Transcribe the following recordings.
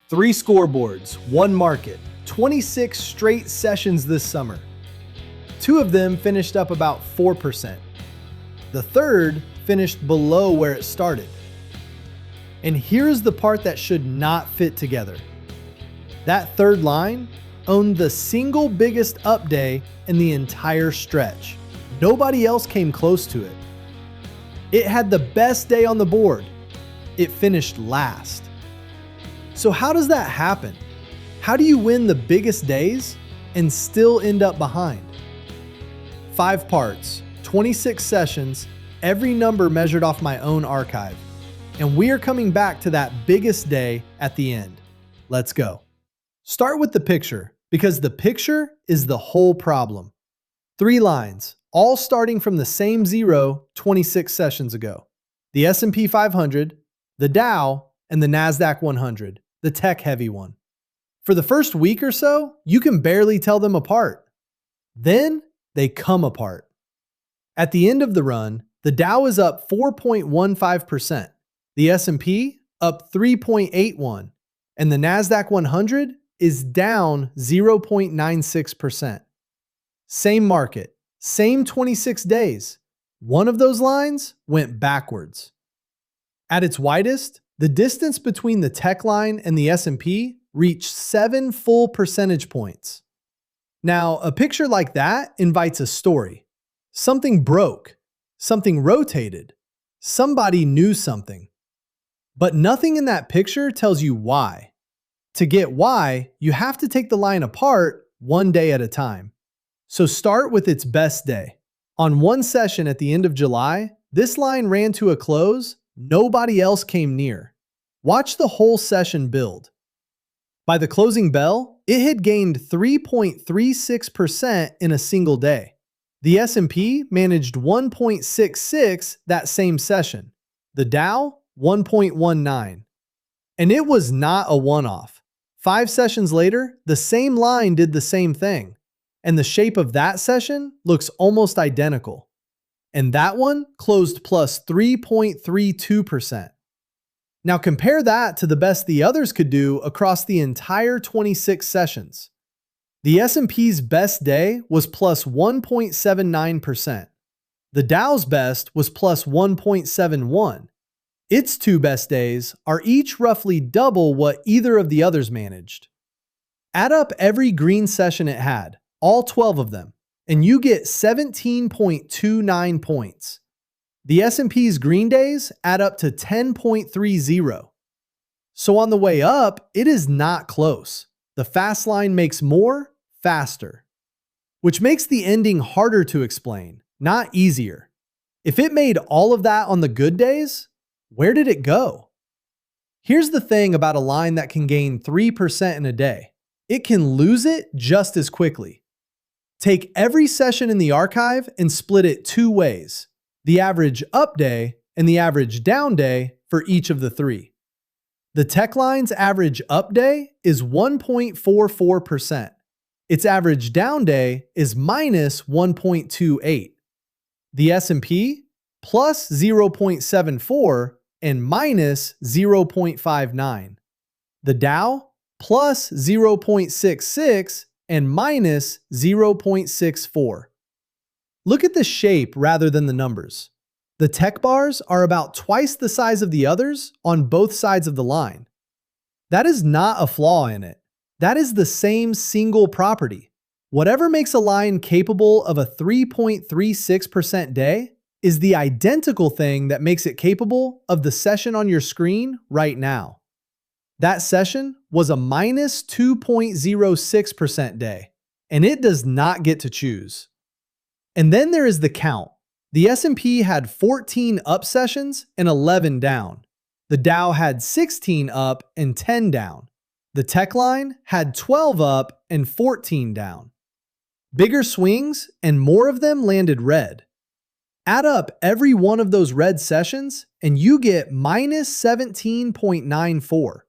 3 scoreboards, 1 market, 26 straight sessions this summer. 2 of them finished up about 4%. The third finished below where it started. And here's the part that should not fit together. That third line owned the single biggest up day in the entire stretch. Nobody else came close to it. It had the best day on the board. It finished last. So how does that happen? How do you win the biggest days and still end up behind? 5 parts, 26 sessions, every number measured off my own archive. And we are coming back to that biggest day at the end. Let's go. Start with the picture, because the picture is the whole problem. 3 lines, all starting from the same zero 26 sessions ago. The S&P 500, the Dow, and the NASDAQ 100, the tech-heavy one. For the first week or so, you can barely tell them apart. Then they come apart. At the end of the run, the Dow is up 4.15%, the S&P up 3.81%, and the NASDAQ 100 is down 0.96%. Same market, same 26 days. One of those lines went backwards. At its widest, the distance between the tech line and the S&P reached 7 full percentage points. Now, a picture like that invites a story. Something broke, something rotated, somebody knew something. But nothing in that picture tells you why. To get why, you have to take the line apart one day at a time. So start with its best day. On one session at the end of July, this line ran to a close. Nobody else came near. Watch the whole session build. By the closing bell, it had gained 3.36% in a single day. The S&P managed 1.66 that same session. The Dow, 1.19. And it was not a one-off. 5 sessions later, the same line did the same thing. And the shape of that session looks almost identical. And that one closed plus 3.32%. Now compare that to the best the others could do across the entire 26 sessions. The S&P's best day was plus 1.79%. The Dow's best was plus 1.71%. Its 2 best days are each roughly double what either of the others managed. Add up every green session it had, all 12 of them, and you get 17.29 points. The S&P's green days add up to 10.30. So on the way up, it is not close. The fast line makes more faster, which makes the ending harder to explain, not easier. If it made all of that on the good days, where did it go? Here's the thing about a line that can gain 3% in a day. It can lose it just as quickly. Take every session in the archive and split it 2 ways. The average up day and the average down day for each of the 3. The tech line's average up day is 1.44%. Its average down day is minus 1.28. The S&P plus 0.74 and minus 0.59. The Dow plus 0.66 and minus 0.64. Look at the shape rather than the numbers. The tech bars are about twice the size of the others on both sides of the line. That is not a flaw in it. That is the same single property. Whatever makes a line capable of a 3.36% day is the identical thing that makes it capable of the session on your screen right now. That session was a minus 2.06% day, and it does not get to choose. And then there is the count. The S&P had 14 up sessions and 11 down. The Dow had 16 up and 10 down. The tech line had 12 up and 14 down. Bigger swings and more of them landed red. Add up every one of those red sessions and you get minus 17.94.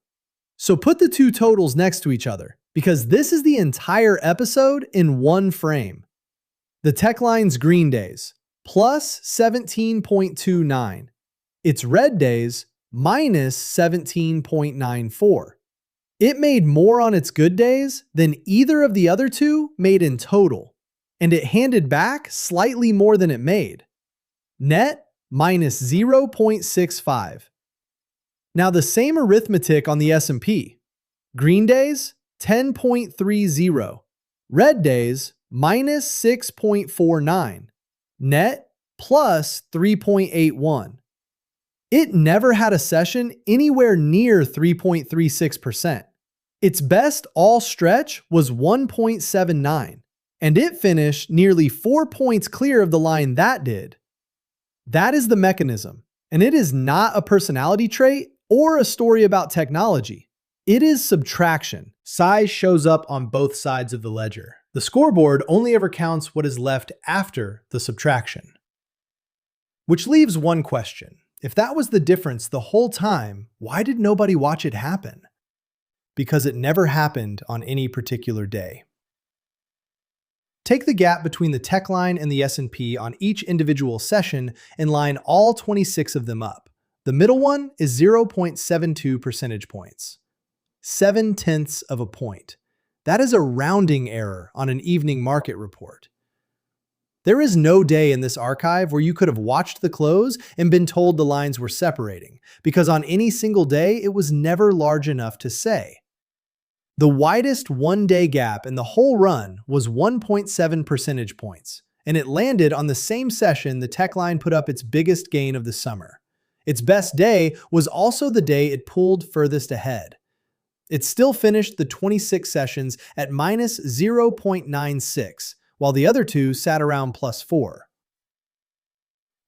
So put the 2 totals next to each other, because this is the entire episode in one frame. The tech line's green days, plus 17.29. Its red days, minus 17.94. It made more on its good days than either of the other two made in total, and it handed back slightly more than it made. Net minus 0.65. Now the same arithmetic on the S&P. Green days, 10.30. Red days, minus 6.49. Net, plus 3.81. It never had a session anywhere near 3.36%. Its best all stretch was 1.79, and it finished nearly 4 points clear of the line that did. That is the mechanism, and it is not a personality trait or a story about technology. It is subtraction. Size shows up on both sides of the ledger. The scoreboard only ever counts what is left after the subtraction. Which leaves one question. If that was the difference the whole time, why did nobody watch it happen? Because it never happened on any particular day. Take the gap between the tech line and the S&P on each individual session and line all 26 of them up. The middle one is 0.72 percentage points. 0.7 of a point. That is a rounding error on an evening market report. There is no day in this archive where you could have watched the close and been told the lines were separating, because on any single day it was never large enough to say. The widest one-day gap in the whole run was 1.7 percentage points, and it landed on the same session the tech line put up its biggest gain of the summer. Its best day was also the day it pulled furthest ahead. It still finished the 26 sessions at minus 0.96, while the other two sat around plus 4.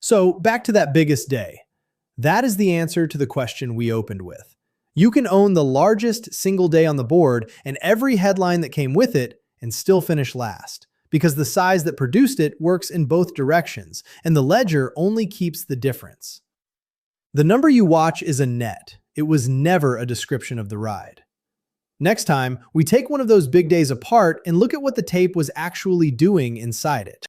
So back to that biggest day. That is the answer to the question we opened with. You can own the largest single day on the board and every headline that came with it and still finish last, because the size that produced it works in both directions, and the ledger only keeps the difference. The number you watch is a net. It was never a description of the ride. Next time, we take one of those big days apart and look at what the tape was actually doing inside it.